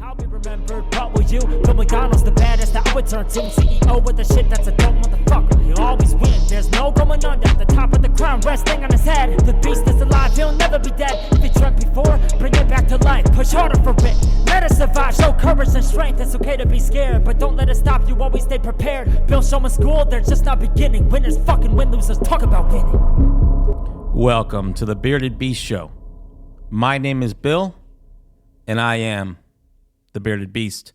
I'll be remembered, what will you? Bill McDonald's the baddest that I would turn to. CEO with the shit that's a dope motherfucker. He'll always win, there's no going under. The top of the crown resting on his head. The beast is alive, he'll never be dead. If he dreamt before, bring it back to life. Push harder for it, let us survive. Show courage and strength, it's okay to be scared, but don't let it stop you, always stay prepared. Bill Showman School, they're just not beginning. Winners fucking win, losers talk about winning. Welcome to the Bearded Beast Show. My name is Bill, and I am the Bearded Beast.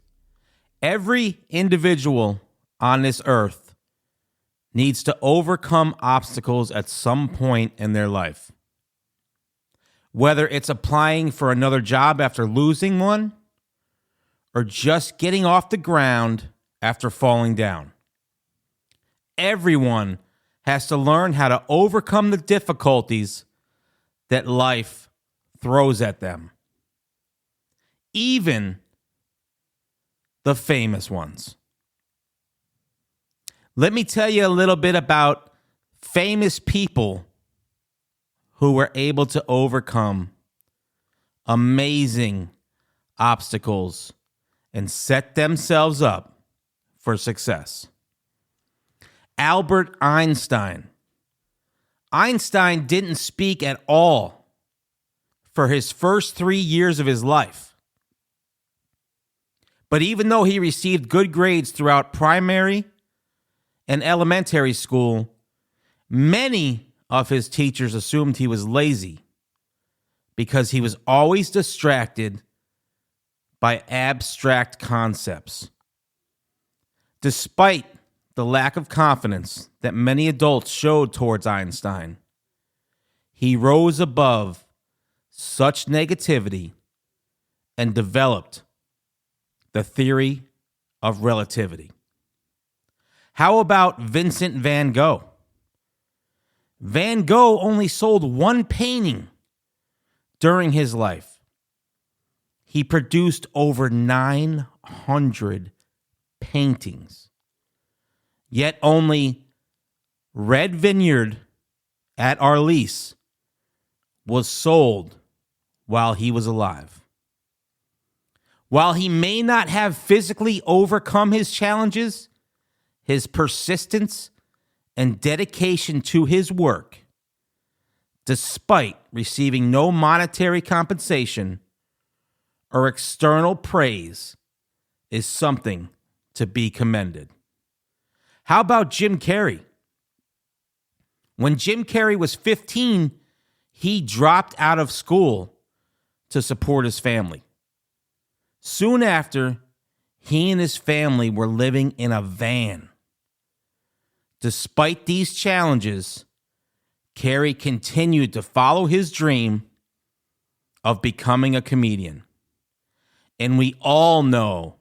Every individual on this earth needs to overcome obstacles at some point in their life. Whether it's applying for another job after losing one, or just getting off the ground after falling down. Everyone has to learn how to overcome the difficulties that life throws at them. Even the famous ones. Let me tell you a little bit about famous people who were able to overcome amazing obstacles and set themselves up for success. Albert Einstein. Einstein didn't speak at all for his first 3 years of his life. But even though he received good grades throughout primary and elementary school, many of his teachers assumed he was lazy because he was always distracted by abstract concepts. Despite the lack of confidence that many adults showed towards Einstein, he rose above such negativity and developed the theory of relativity. How about Vincent van Gogh? Van Gogh only sold one painting during his life. He produced over 900 paintings. Yet only Red Vineyard at Arles was sold while he was alive. While he may not have physically overcome his challenges, his persistence and dedication to his work, despite receiving no monetary compensation or external praise, is something to be commended. How about Jim Carrey? When Jim Carrey was 15, he dropped out of school to support his family. Soon after, he and his family were living in a van. Despite these challenges, Carrey continued to follow his dream of becoming a comedian. And we all know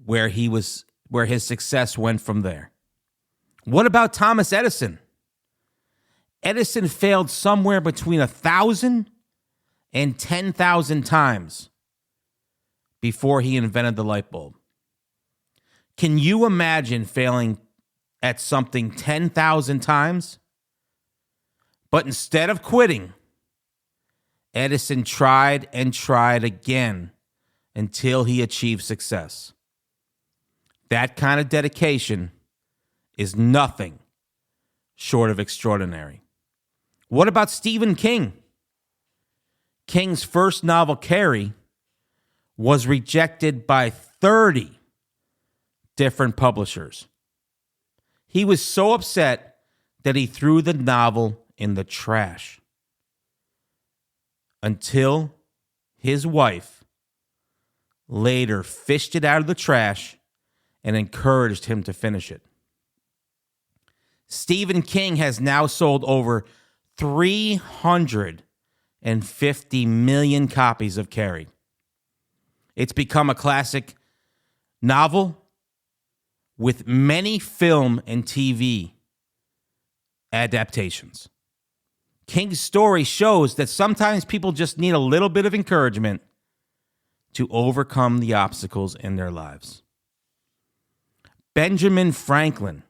where his success went from there. What about Thomas Edison? Edison failed somewhere between 1,000 and 10,000 times before he invented the light bulb. Can you imagine failing at something 10,000 times? But instead of quitting, Edison tried and tried again until he achieved success. That kind of dedication is nothing short of extraordinary. What about Stephen King? King's first novel, Carrie, was rejected by 30 different publishers. He was so upset that he threw the novel in the trash until his wife later fished it out of the trash and encouraged him to finish it. Stephen King has now sold over 350 million copies of Carrie. It's become a classic novel with many film and TV adaptations. King's story shows that sometimes people just need a little bit of encouragement to overcome the obstacles in their lives. Benjamin Franklin.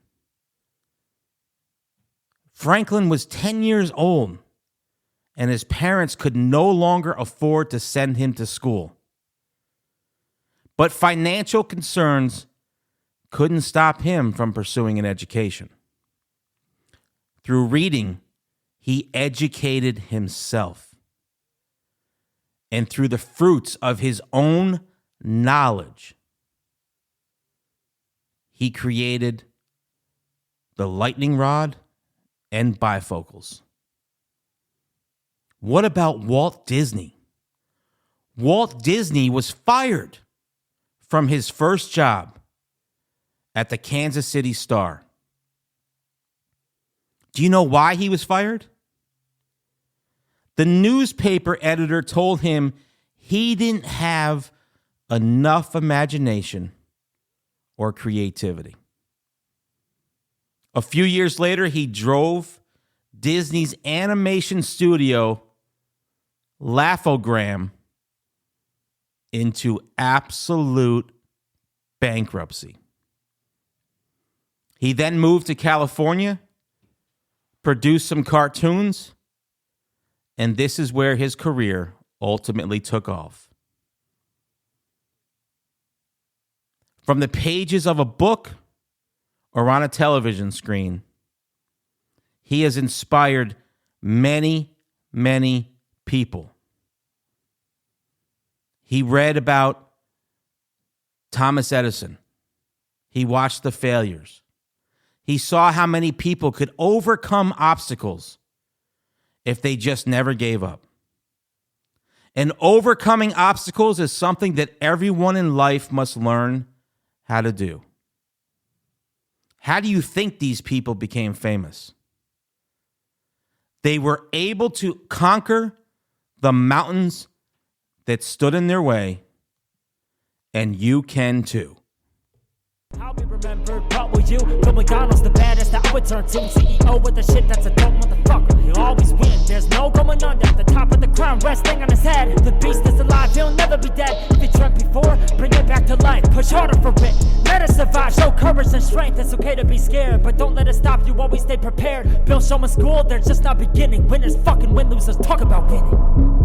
Franklin was 10 years old and his parents could no longer afford to send him to school. But financial concerns couldn't stop him from pursuing an education. Through reading, he educated himself. And through the fruits of his own knowledge, he created the lightning rod and bifocals. What about Walt Disney? Walt Disney was fired from his first job at the Kansas City Star. Do you know why he was fired? The newspaper editor told him he didn't have enough imagination or creativity. A few years later, he drove Disney's animation studio, Laugh-O-Gram, into absolute bankruptcy. He then moved to California, produced some cartoons, and this is where his career ultimately took off. From the pages of a book or on a television screen, he has inspired many, many people. He read about Thomas Edison. He watched the failures. He saw how many people could overcome obstacles if they just never gave up. And overcoming obstacles is something that everyone in life must learn how to do. How do you think these people became famous? They were able to conquer the mountains that stood in their way, and you can too. I'll be remembered, but will you? Bill McDonald's the baddest that I would turn to. CEO with the shit that's a dope motherfucker. He'll always win, there's no going under. The top of the crown resting on his head. The beast is alive, he'll never be dead. If he dreamt before, bring it back to life. Push harder for it, let us survive. Show courage and strength, it's okay to be scared, but don't let it stop you, always stay prepared. Bill Showman School, they're just not beginning. Winners fucking win, losers talk about winning.